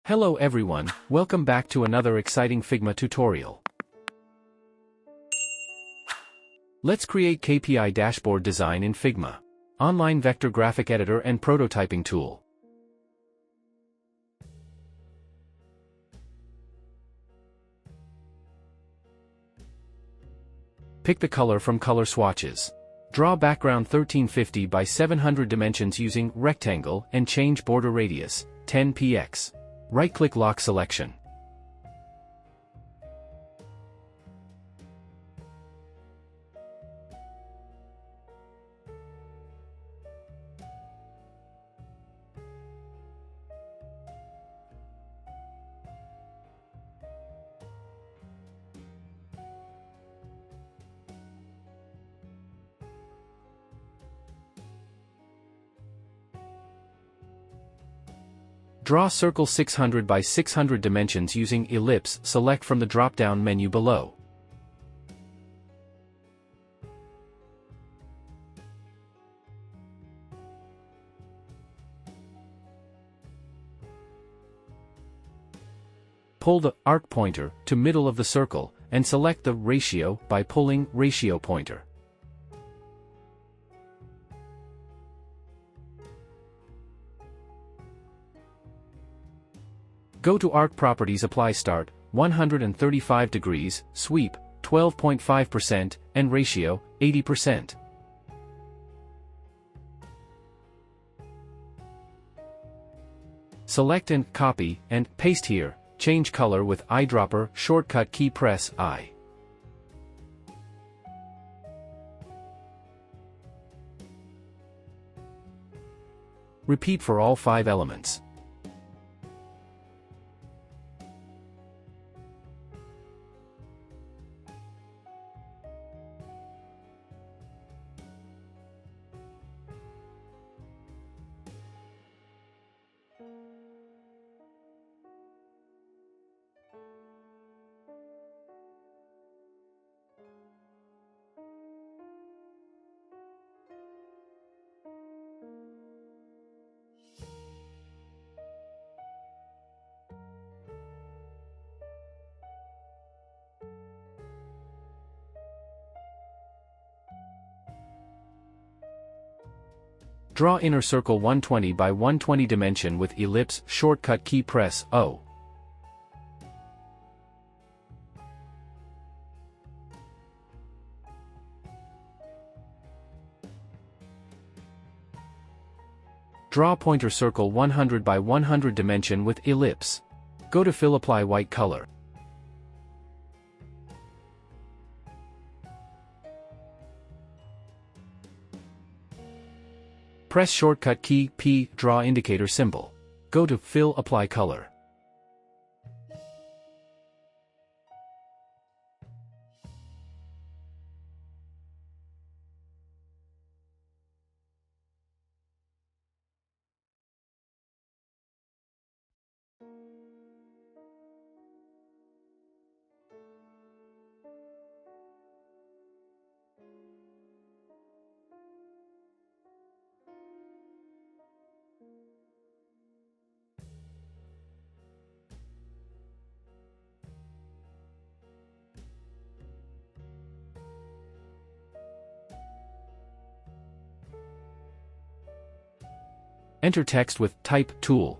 Hello everyone, welcome back to another exciting Figma tutorial. Let's create KPI dashboard design in Figma. Online vector graphic editor and prototyping tool. Pick the color from color swatches. Draw background 1350 by 700 dimensions using rectangle and change border radius 10 px. Right-click lock selection. Draw circle 600 by 600 dimensions using ellipse. Select from the drop-down menu below. Pull the arc pointer to middle of the circle, and select the ratio by pulling ratio pointer. Go to Arc Properties. Apply Start, 135 degrees, Sweep, 12.5%, and Ratio, 80%. Select and copy, and paste here. Change color with eyedropper, shortcut key press I. Repeat for all 5 elements. Draw inner circle 120 by 120 dimension with ellipse, shortcut key press O. Draw pointer circle 100 by 100 dimension with ellipse. Go to Fill. Apply white color. Press shortcut key P. Draw indicator symbol. Go to Fill. Apply color. Enter text with Type tool.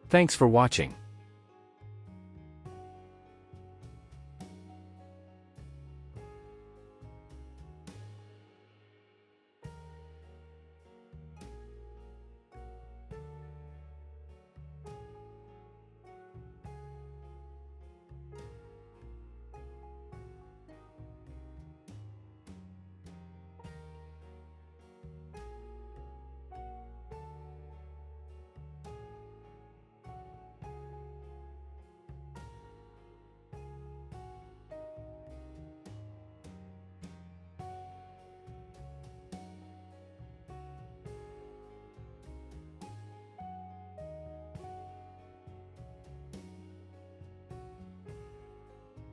Thanks for watching.